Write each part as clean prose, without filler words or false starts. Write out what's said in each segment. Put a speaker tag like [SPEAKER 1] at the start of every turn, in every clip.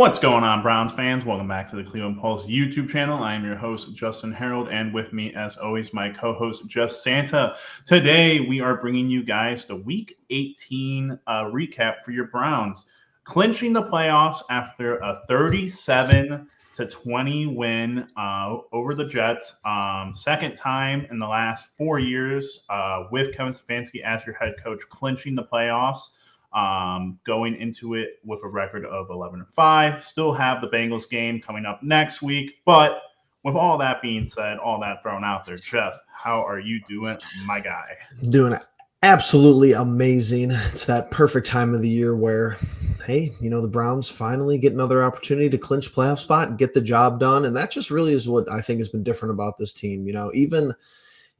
[SPEAKER 1] What's going on, Browns fans? Welcome back to the Cleveland Pulse YouTube channel. I am your host, Justin Harold, and with me, as always, my co-host, Just Santa. Today, we are bringing you guys the Week 18 recap for your Browns, clinching the playoffs after a 37-20 win over the Jets. Second time in the last 4 years with Kevin Stefanski as your head coach, clinching the playoffs. Going into it with a record of 11-5. Still have the Bengals game coming up next week. But with all that being said, all that thrown out there, Jeff, how are you doing, my guy?
[SPEAKER 2] Doing absolutely amazing. It's that perfect time of the year where, hey, the Browns finally get another opportunity to clinch playoff spot and get the job done. And that just really is what I think has been different about this team.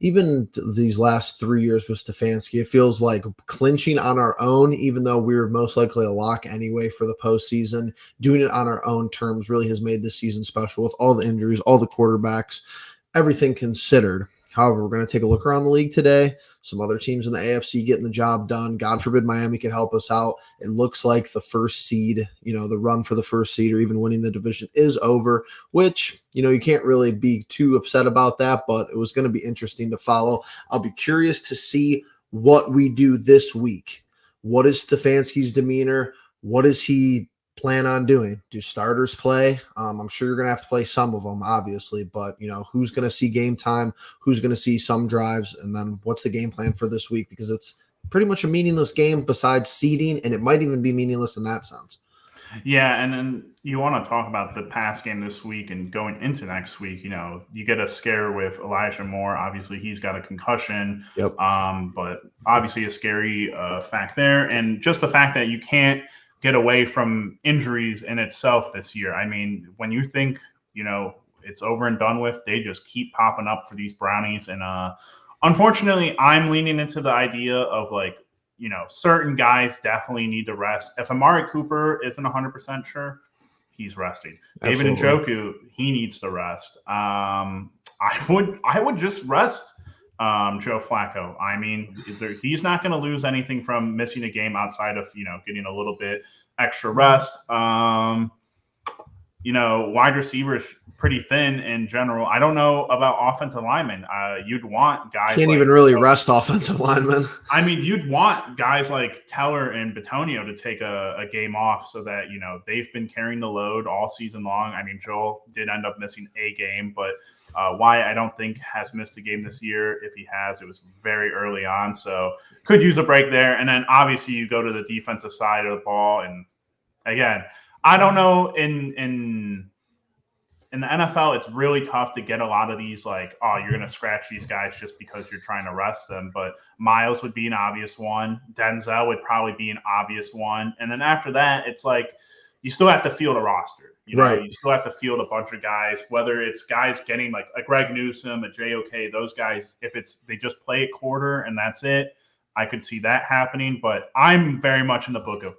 [SPEAKER 2] Even these last 3 years with Stefanski, it feels like clinching on our own, even though we're most likely a lock anyway for the postseason. Doing it on our own terms really has made this season special with all the injuries, all the quarterbacks, everything considered. However, we're going to take a look around the league today. Some other teams in the AFC getting the job done. God forbid Miami could help us out. It looks like the first seed, the run for the first seed or even winning the division is over, which, you can't really be too upset about that, but it was going to be interesting to follow. I'll be curious to see what we do this week. What is Stefanski's demeanor? What does he plan on doing? Do starters play? I'm sure you're going to have to play some of them, obviously, but who's going to see game time? Who's going to see some drives? And then what's the game plan for this week? Because it's pretty much a meaningless game besides seeding, and it might even be meaningless in that sense.
[SPEAKER 1] Yeah, and then you want to talk about the pass game this week and going into next week. You get a scare with Elijah Moore. Obviously, he's got a concussion.
[SPEAKER 2] Yep.
[SPEAKER 1] But obviously a scary fact there. And just the fact that you can't get away from injuries in itself this year. I mean, when you think, it's over and done with, they just keep popping up for these Brownies. And unfortunately, I'm leaning into the idea of certain guys definitely need to rest. If Amari Cooper isn't 100% sure, he's resting.
[SPEAKER 2] Absolutely.
[SPEAKER 1] David Njoku, he needs to rest. I would just rest Joe Flacco. I mean, he's not going to lose anything from missing a game outside of, getting a little bit extra rest. Wide receivers pretty thin in general. I don't know about offensive linemen. You'd want guys
[SPEAKER 2] can't even really rest offensive linemen.
[SPEAKER 1] I mean, you'd want guys like Teller and Bitonio to take a game off so that, they've been carrying the load all season long. I mean, Joel did end up missing a game, but Wyatt, I don't think, has missed a game this year. If he has, it was very early on. So could use a break there. And then obviously you go to the defensive side of the ball. And again, I don't know, in the NFL, it's really tough to get a lot of these you're going to scratch these guys just because you're trying to rest them. But Miles would be an obvious one. Denzel would probably be an obvious one. And then after that, it's like you still have to field a roster.
[SPEAKER 2] Right.
[SPEAKER 1] You still have to field a bunch of guys, whether it's guys getting like a Greg Newsome, a JOK, those guys, if they just play a quarter and that's it, I could see that happening. But I'm very much in the book of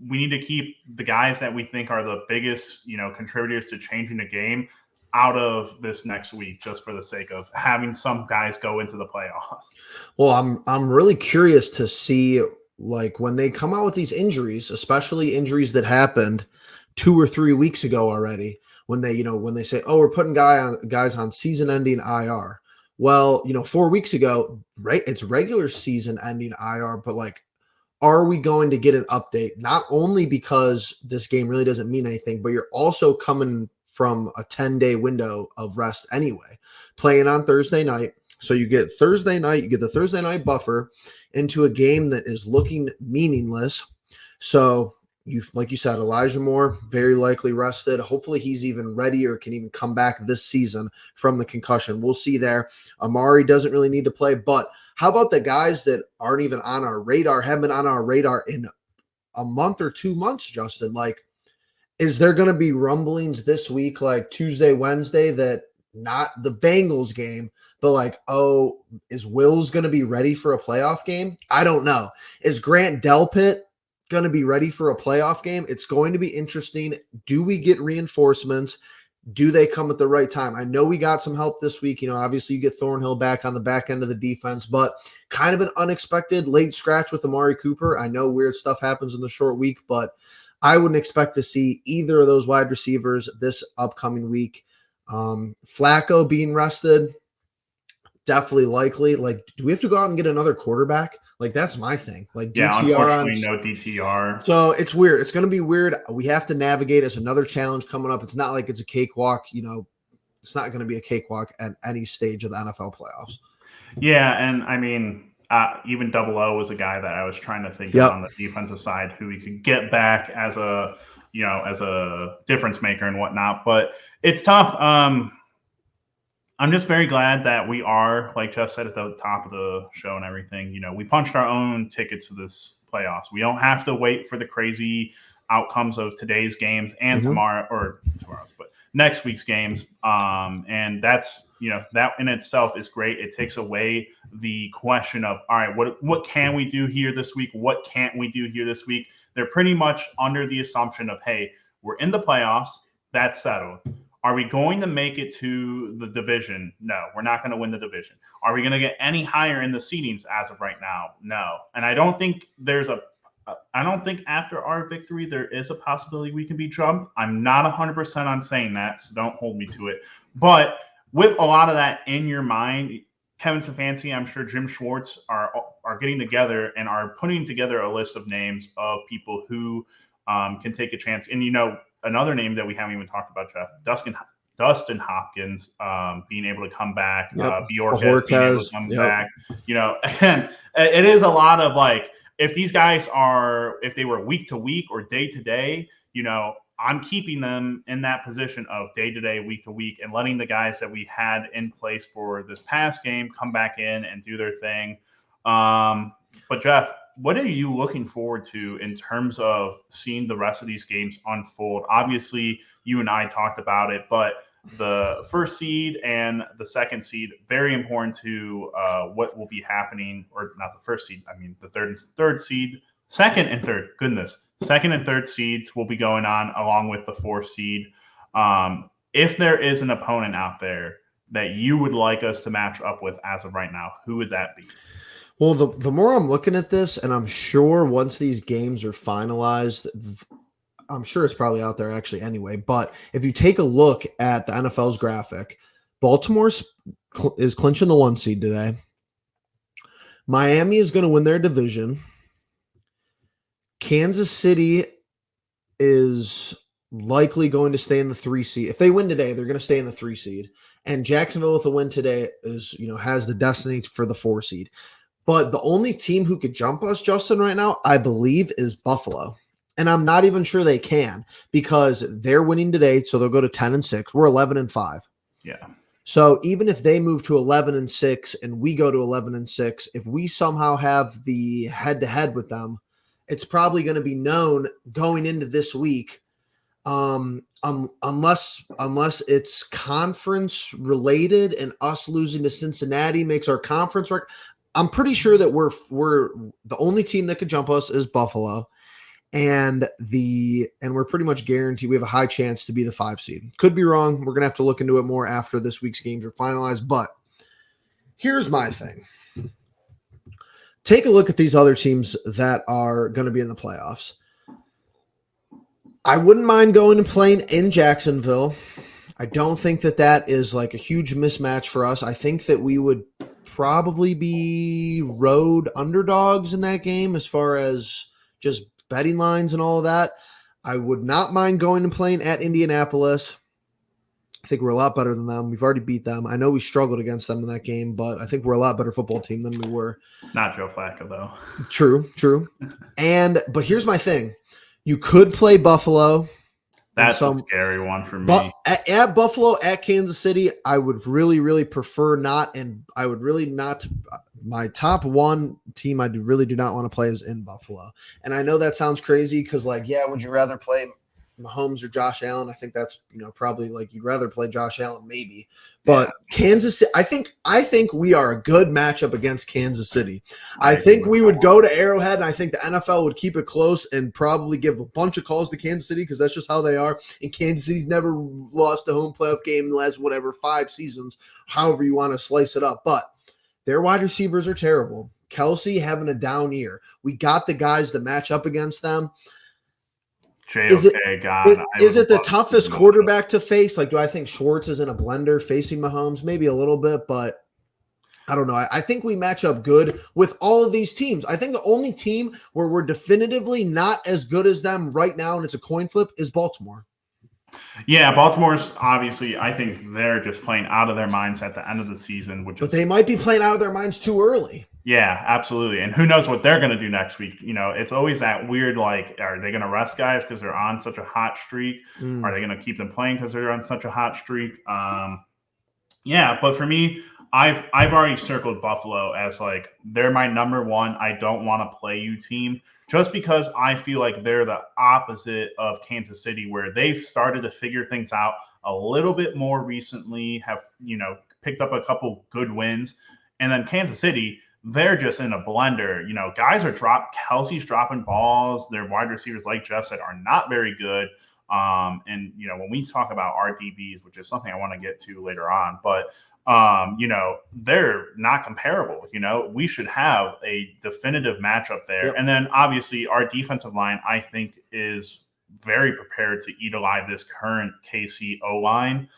[SPEAKER 1] we need to keep the guys that we think are the biggest, contributors to changing the game out of this next week, just for the sake of having some guys go into the playoffs.
[SPEAKER 2] Well, I'm really curious to see when they come out with these injuries, especially injuries that happened 2 or 3 weeks ago already, when they say, oh, we're putting guys on season-ending IR. Well, 4 weeks ago, right? It's regular season-ending IR, but are we going to get an update? Not only because this game really doesn't mean anything, but you're also coming from a 10-day window of rest anyway, playing on Thursday night. So you get the Thursday night buffer into a game that is looking meaningless. So like you said, Elijah Moore, very likely rested. Hopefully he's even ready or can even come back this season from the concussion. We'll see there. Amari doesn't really need to play, but how about the guys that aren't even on our radar, haven't been on our radar in a month or 2 months, Justin? Is there going to be rumblings this week, like Tuesday, Wednesday, that not the Bengals game, but is Wills going to be ready for a playoff game? I don't know. Is Grant Delpit going to be ready for a playoff game? It's going to be interesting. Do we get reinforcements? Do they come at the right time? I know we got some help this week. Obviously you get Thornhill back on the back end of the defense, but kind of an unexpected late scratch with Amari Cooper. I know weird stuff happens in the short week, but I wouldn't expect to see either of those wide receivers this upcoming week. Flacco being rested, definitely likely. Like, do we have to go out and get another quarterback? Like, that's my thing. Like,
[SPEAKER 1] Yeah,
[SPEAKER 2] DTR on.
[SPEAKER 1] unfortunately, no DTR.
[SPEAKER 2] So it's weird. It's going to be weird. We have to navigate. It's another challenge coming up. It's not like it's a cakewalk. It's not going to be a cakewalk at any stage of the NFL playoffs.
[SPEAKER 1] Yeah, and I mean, even Double O was a guy that I was trying to think of on the defensive side who we could get back as a difference maker and whatnot. But it's tough. I'm just very glad that we are, like Jeff said at the top of the show and everything, we punched our own tickets to this playoffs. We don't have to wait for the crazy outcomes of today's games and but next week's games. And that's, that in itself is great. It takes away the question of, all right, what can we do here this week? What can't we do here this week? They're pretty much under the assumption of, hey, we're in the playoffs. That's settled. Are we going to make it to the division? No, we're not going to win the division. Are we going to get any higher in the seedings as of right now? No. And I don't think after our victory, there is a possibility we can be jumped. I'm not 100% on saying that, so don't hold me to it. But with a lot of that in your mind, Kevin Stefanski, I'm sure Jim Schwartz are getting together and are putting together a list of names of people who can take a chance. And, another name that we haven't even talked about, Jeff, Dustin Hopkins being able to come back, Bjorkes being able to come back, and it is a lot of like, if these guys if they were week to week or day to day, I'm keeping them in that position of day to day, week to week, and letting the guys that we had in place for this past game come back in and do their thing. But Jeff, what are you looking forward to in terms of seeing the rest of these games unfold? Obviously, you and I talked about it, but the first seed and the second seed, very important to what will be happening, or not the first seed, I mean the third seed, second and third seeds will be going on along with the fourth seed. If there is an opponent out there that you would like us to match up with as of right now, who would that be?
[SPEAKER 2] Well, the more I'm looking at this, and I'm sure once these games are finalized, I'm sure it's probably out there actually anyway, but if you take a look at the NFL's graphic, Baltimore is clinching the 1 seed today. Miami is going to win their division. Kansas City is likely going to stay in the 3 seed. If they win today, they're going to stay in the 3 seed. And Jacksonville with a win today has the destiny for the 4 seed. But the only team who could jump us, Justin, right now, I believe, is Buffalo. And I'm not even sure they can because they're winning today, so they'll go to 10-6. We're 11-5.
[SPEAKER 1] Yeah.
[SPEAKER 2] So even if they move to 11-6 and we go to 11-6, if we somehow have the head-to-head with them, it's probably going to be known going into this week, unless it's conference related and us losing to Cincinnati makes our conference record. I'm pretty sure that we're the only team that could jump us is Buffalo, and we're pretty much guaranteed we have a high chance to be the 5 seed. Could be wrong. We're gonna have to look into it more after this week's games are finalized. But here's my thing: take a look at these other teams that are going to be in the playoffs. I wouldn't mind going and playing in Jacksonville. I don't think that is like a huge mismatch for us. I think that we would probably be road underdogs in that game as far as just betting lines and all of that. I would not mind going and playing at Indianapolis. I think we're a lot better than them. We've already beat them. I know we struggled against them in that game, but I think we're a lot better football team than we were.
[SPEAKER 1] Not Joe Flacco, though.
[SPEAKER 2] True. But here's my thing. You could play Buffalo.
[SPEAKER 1] That's a scary one for me.
[SPEAKER 2] At Buffalo, at Kansas City, I would really, really prefer not, and I would really not. My top one team I really do not want to play is in Buffalo. And I know that sounds crazy because, would you rather play Mahomes or Josh Allen? I think that's probably you'd rather play Josh Allen maybe. But Kansas City, I think we are a good matchup against Kansas City. I think we would go to Arrowhead, and I think the NFL would keep it close and probably give a bunch of calls to Kansas City because that's just how they are. And Kansas City's never lost a home playoff game in the last 5 seasons, however you want to slice it up. But their wide receivers are terrible. Kelsey having a down year. We got the guys to match up against them. Is it
[SPEAKER 1] JOK, God, I
[SPEAKER 2] is
[SPEAKER 1] would
[SPEAKER 2] it the
[SPEAKER 1] love to see
[SPEAKER 2] toughest
[SPEAKER 1] them match up.
[SPEAKER 2] quarterback to face? Like, do I think Schwartz is in a blender facing Mahomes? Maybe a little bit, but I don't know. I think we match up good with all of these teams. I think the only team where we're definitively not as good as them right now, and it's a coin flip, is Baltimore.
[SPEAKER 1] Yeah, Baltimore's obviously, I think they're just playing out of their minds at the end of the season, which
[SPEAKER 2] But
[SPEAKER 1] is
[SPEAKER 2] they might be playing out of their minds too early.
[SPEAKER 1] yeah, absolutely. And who knows what they're going to do next week? You know, it's always that weird like, are they going to rest guys because they're on such a hot streak? Are they going to keep them playing because they're on such a hot streak? Yeah, but for me, I've already circled Buffalo as like they're my number one. I don't want to play you team just because I feel like they're the opposite of Kansas City, where they've started to figure things out a little bit more recently. Have picked up a couple good wins, and then Kansas City, they're just in a blender. You know, guys are Kelsey's dropping balls. Their wide receivers, like Jeff said, are not very good. And when we talk about RDBs, which is something I want to get to later on, but they're not comparable. We should have a definitive matchup there.
[SPEAKER 2] Yep.
[SPEAKER 1] And then obviously our defensive line, I think, is very prepared to eat alive this current KC O line.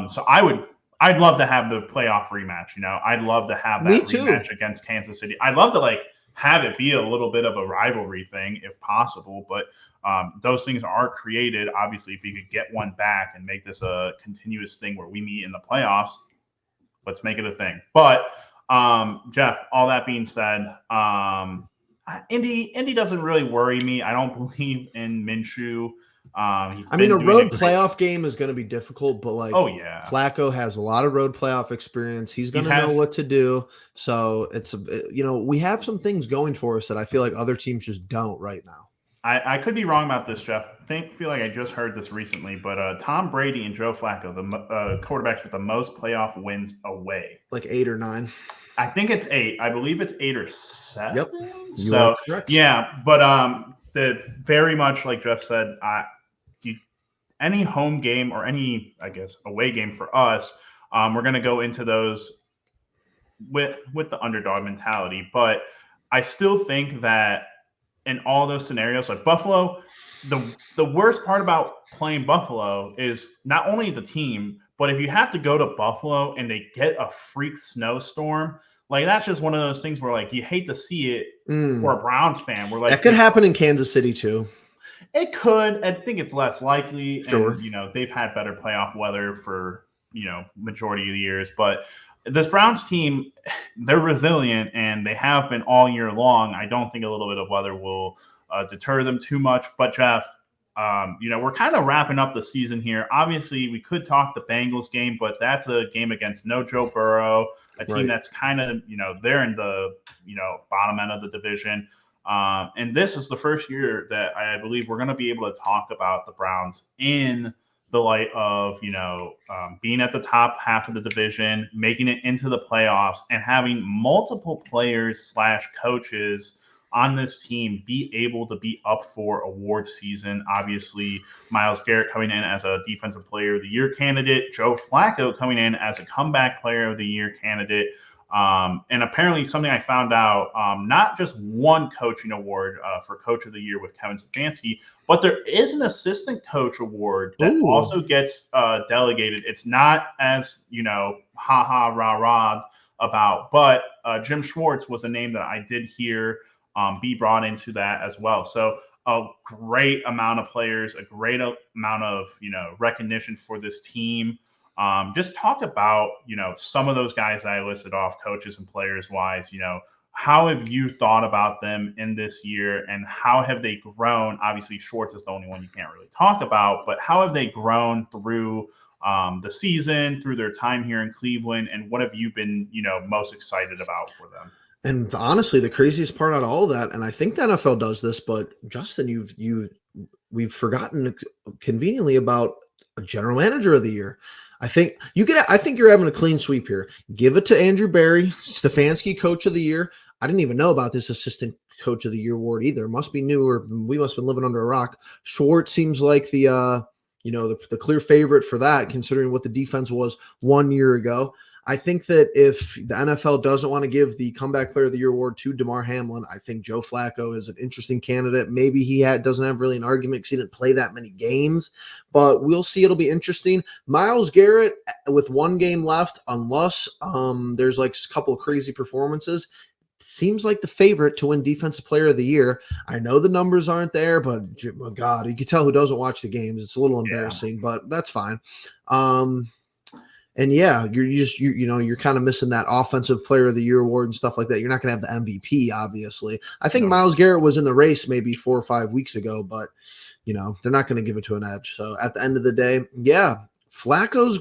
[SPEAKER 1] So I'd love to have the playoff rematch. I'd love to have that rematch against Kansas City. I'd love to have it be a little bit of a rivalry thing if possible, but those things are created. Obviously, if you could get one back and make this a continuous thing where we meet in the playoffs, let's make it a thing. But Jeff, all that being said, Indy doesn't really worry me. I don't believe in Minshew.
[SPEAKER 2] A road playoff game is going to be difficult, but Flacco has a lot of road playoff experience. He's going to know what to do. So it's, we have some things going for us that I feel like other teams just don't right now.
[SPEAKER 1] I could be wrong about this, Jeff. I feel like I just heard this recently, but Tom Brady and Joe Flacco, the quarterbacks with the most playoff wins away.
[SPEAKER 2] Like 8 or 9.
[SPEAKER 1] I think it's 8. I believe it's 8 or 7.
[SPEAKER 2] Yep.
[SPEAKER 1] So yeah, but very much like Jeff said, any home game or any, I guess, away game for us, we're going to go into those with the underdog mentality. But I still think that in all those scenarios, like Buffalo, the worst part about playing Buffalo is not only the team, but if you have to go to Buffalo and they get a freak snowstorm, that's just one of those things where you hate to see it for a Browns fan. Where
[SPEAKER 2] that could happen in Kansas City too.
[SPEAKER 1] It could. I think it's less likely.
[SPEAKER 2] Sure.
[SPEAKER 1] And, they've had better playoff weather for, majority of the years. But this Browns team, they're resilient, and they have been all year long. I don't think a little bit of weather will deter them too much. But, Jeff, we're kind of wrapping up the season here. Obviously, we could talk the Bengals game, but that's a game against no Joe Burrow, a team that's kind of, they're in the, bottom end of the division. And this is the first year that I believe we're going to be able to talk about the Browns in the light of, being at the top half of the division, making it into the playoffs, and having multiple players / coaches on this team be able to be up for award season. Obviously, Myles Garrett coming in as a Defensive Player of the Year candidate, Joe Flacco coming in as a Comeback Player of the Year candidate. And apparently something I found out, not just one coaching award for Coach of the Year with Kevin Stefanski, but there is an assistant coach award that also gets delegated. It's not as, ha-ha, rah-rah about, but Jim Schwartz was a name that I did hear be brought into that as well. So a great amount of players, a great amount of, recognition for this team. Just talk about, some of those guys that I listed off, coaches and players wise, how have you thought about them in this year, and how have they grown? Obviously, Schwartz is the only one you can't really talk about, but how have they grown through the season, through their time here in Cleveland, and what have you been, most excited about for them?
[SPEAKER 2] And honestly, the craziest part out of all that, and I think the NFL does this, but Justin, we've forgotten conveniently about a general manager of the year. I think you're having a clean sweep here. Give it to Andrew Berry, Stefanski, Coach of the Year. I didn't even know about this assistant Coach of the Year award either. It must be new, or we must have been living under a rock. Schwartz seems like the clear favorite for that, considering what the defense was 1 year ago. I think that if the NFL doesn't want to give the Comeback Player of the Year award to DeMar Hamlin, I think Joe Flacco is an interesting candidate. Maybe doesn't have really an argument because he didn't play that many games, but we'll see. It'll be interesting. Myles Garrett, with one game left, unless there's like a couple of crazy performances, seems like the favorite to win Defensive Player of the Year. I know the numbers aren't there, but oh God, you can tell who doesn't watch the games. It's a little embarrassing, but that's fine. And yeah, you're kind of missing that Offensive Player of the Year award and stuff like that. You're not going to have the MVP, obviously. I think Myles Garrett was in the race maybe 4 or 5 weeks ago, but they're not going to give it to an edge. So at the end of the day, yeah, Flacco's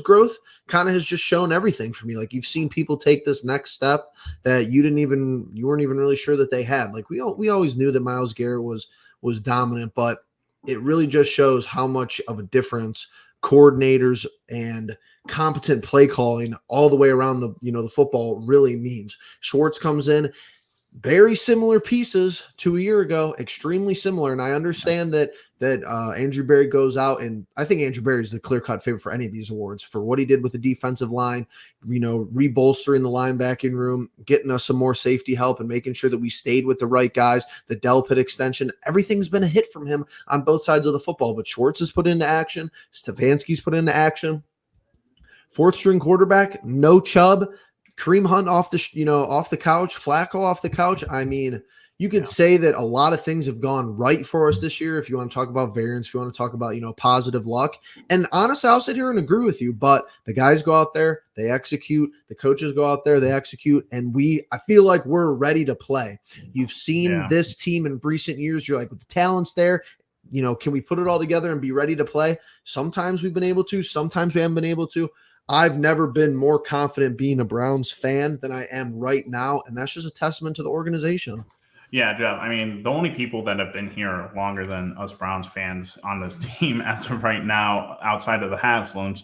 [SPEAKER 2] growth kind of has just shown everything for me. Like, you've seen people take this next step that you weren't even really sure that they had. Like, we always knew that Myles Garrett was dominant, but it really just shows how much of a difference coordinators and competent play calling all the way around the football really means. Schwartz comes in, very similar pieces to a year ago, extremely similar. And I understand that Andrew Berry goes out, and I think Andrew Berry is the clear-cut favorite for any of these awards for what he did with the defensive line, rebolstering the linebacking room, getting us some more safety help, and making sure that we stayed with the right guys. The Delpit extension, everything's been a hit from him on both sides of the football. But Schwartz is put into action. Stefanski's put into action. Fourth-string quarterback, no Chubb. Kareem Hunt off the couch, Flacco off the couch. I mean, you could say that a lot of things have gone right for us this year. If you want to talk about variance, if you want to talk about, positive luck. And honestly, I'll sit here and agree with you, but the guys go out there, they execute. The coaches go out there, they execute. And I feel like we're ready to play. You've seen this team in recent years. You're like, with the talent's there, can we put it all together and be ready to play? Sometimes we've been able to, sometimes we haven't been able to. I've never been more confident being a Browns fan than I am right now, and that's just a testament to the organization.
[SPEAKER 1] Yeah, Jeff. I mean, the only people that have been here longer than us Browns fans on this team as of right now, outside of the Haslams,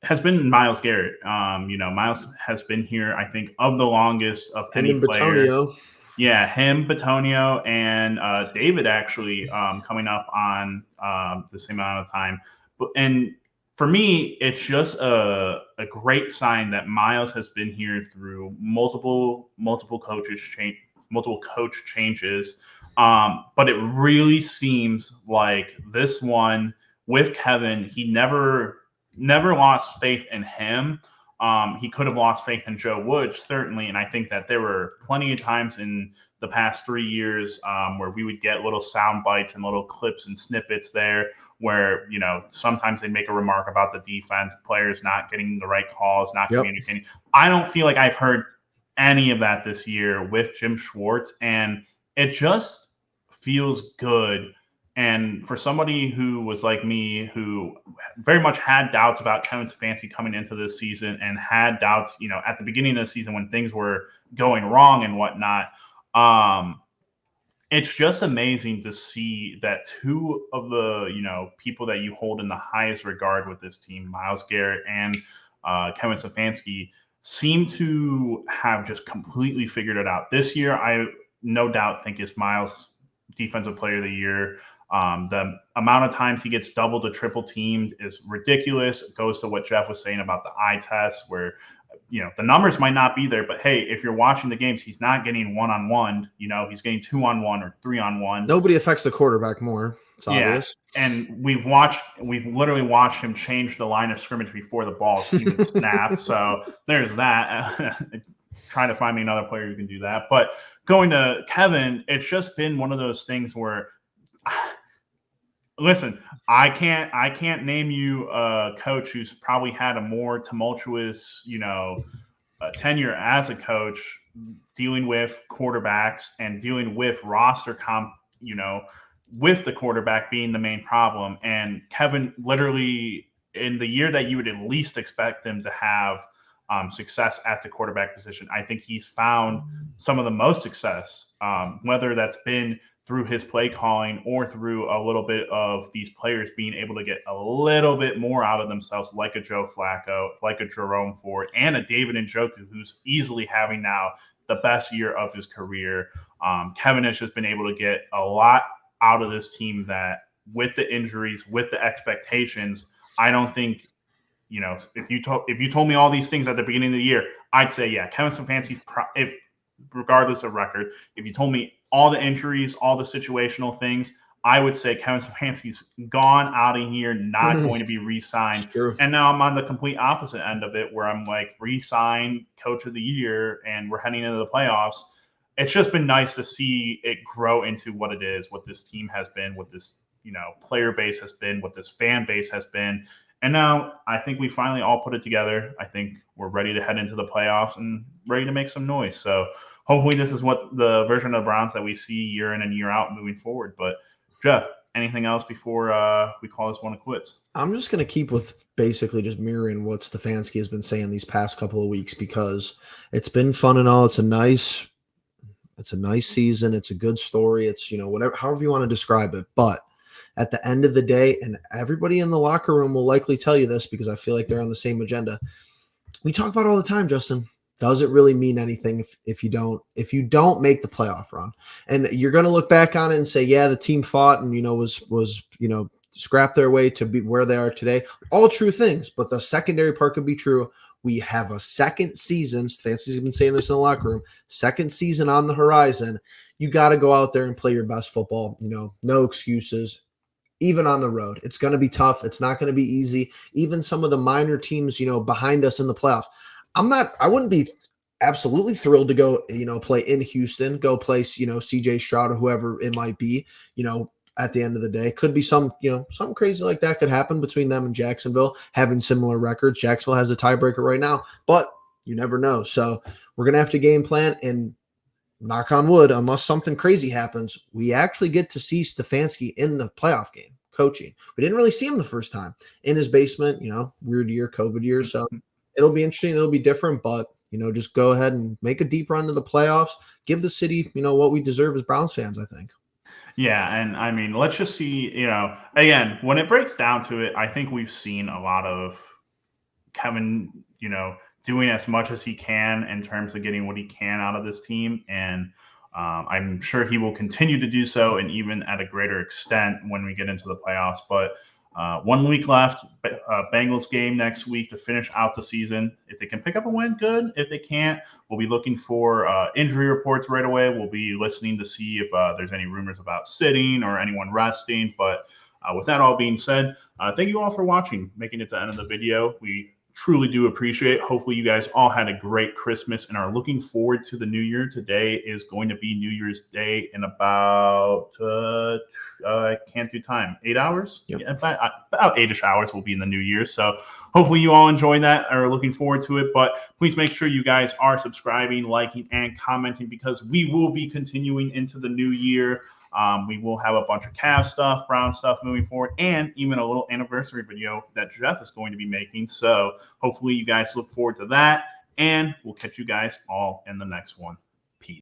[SPEAKER 1] has been Myles Garrett. Myles has been here, I think, of the longest of any player.
[SPEAKER 2] Batonio.
[SPEAKER 1] Yeah, him, Batonio, and David actually coming up on the same amount of time. And for me, it's just a great sign that Myles has been here through multiple coach changes. But it really seems like this one with Kevin, he never lost faith in him. He could have lost faith in Joe Wood, certainly. And I think that there were plenty of times in the past 3 years where we would get little sound bites and little clips and snippets there where, sometimes they make a remark about the defense, players not getting the right calls, not communicating. I don't feel like I've heard any of that this year with Jim Schwartz, and it just feels good. And for somebody who was like me, who very much had doubts about Kevin Stefanski coming into this season and had doubts, at the beginning of the season when things were going wrong and whatnot, it's just amazing to see that two of the, people that you hold in the highest regard with this team, Myles Garrett and Kevin Stefanski, seem to have just completely figured it out. This year, I no doubt think is Myles Defensive Player of the Year. The amount of times he gets double to triple teamed is ridiculous. It goes to what Jeff was saying about the eye test where, the numbers might not be there, but hey, if you're watching the games, he's not getting one-on-one, he's getting 2-on-1 or 3-on-1.
[SPEAKER 2] Nobody affects the quarterback more. It's obvious.
[SPEAKER 1] And we've literally watched him change the line of scrimmage before the ball's even snapped. So there's that. Trying to find me another player who can do that. But going to Kevin, it's just been one of those things where listen, I can't name you a coach who's probably had a more tumultuous, tenure as a coach, dealing with quarterbacks and dealing with roster with the quarterback being the main problem. And Kevin, literally in the year that you would at least expect him to have success at the quarterback position, I think he's found some of the most success, whether that's been through his play calling or through a little bit of these players being able to get a little bit more out of themselves, like a Joe Flacco, like a Jerome Ford, and a David Njoku, who's easily having now the best year of his career. Kevin has just been able to get a lot out of this team that with the injuries, with the expectations, I don't think if you told me all these things at the beginning of the year, I'd say, yeah, Kevin Stefanski's if regardless of record, if you told me all the injuries, all the situational things, I would say Kevin Stefanski's gone out of here, not going to be re-signed.
[SPEAKER 2] Sure.
[SPEAKER 1] And now I'm on the complete opposite end of it, where I'm like, re-sign coach of the year, and we're heading into the playoffs. It's just been nice to see it grow into what it is, what this team has been, what this player base has been, what this fan base has been. And now I think we finally all put it together. I think we're ready to head into the playoffs and ready to make some noise. So hopefully this is what the version of the Browns that we see year in and year out moving forward. But Jeff, anything else before we call this one a quits?
[SPEAKER 2] I'm just going to keep with basically just mirroring what Stefanski has been saying these past couple of weeks, because it's been fun and all. It's a nice season. It's a good story. It's, whatever, however you want to describe it. But at the end of the day, and everybody in the locker room will likely tell you this because I feel like they're on the same agenda. We talk about it all the time, Justin. Does it really mean anything if you don't make the playoff run? And you're going to look back on it and say, yeah, the team fought and was scrapped their way to be where they are today. All true things, but the secondary part could be true. We have a second season. Stefanski's been saying this in the locker room. Second season on the horizon. You got to go out there and play your best football. No excuses. Even on the road, it's going to be tough. It's not going to be easy. Even some of the minor teams, behind us in the playoffs. I wouldn't be absolutely thrilled to go, play in Houston, go play, CJ Stroud or whoever it might be, at the end of the day. Could be something crazy like that could happen between them and Jacksonville, having similar records. Jacksonville has a tiebreaker right now, but you never know. So we're going to have to game plan, and knock on wood, unless something crazy happens, we actually get to see Stefanski in the playoff game coaching. We didn't really see him the first time in his basement, weird year, COVID year. So it'll be interesting. It'll be different, but, just go ahead and make a deep run to the playoffs. Give the city, what we deserve as Browns fans, I think.
[SPEAKER 1] Yeah, and I mean, let's just see, again, when it breaks down to it, I think we've seen a lot of Kevin, doing as much as he can in terms of getting what he can out of this team. And I'm sure he will continue to do so, and even at a greater extent when we get into the playoffs. But 1 week left, Bengals game next week to finish out the season. If they can pick up a win, good. If they can't, we'll be looking for injury reports right away. We'll be listening to see if there's any rumors about sitting or anyone resting. But with that all being said, thank you all for watching, making it to the end of the video. We truly do appreciate it. Hopefully you guys all had a great Christmas and are looking forward to the new year. Today is going to be New Year's Day in about I can't do time, 8 hours.
[SPEAKER 2] Yep.
[SPEAKER 1] Yeah, about 8ish hours will be in the new year. So hopefully you all enjoy that or are looking forward to it. But please make sure you guys are subscribing, liking, and commenting, because we will be continuing into the new year. We will have a bunch of Cavs stuff, Brown stuff moving forward, and even a little anniversary video that Jeff is going to be making. So hopefully you guys look forward to that, and we'll catch you guys all in the next one.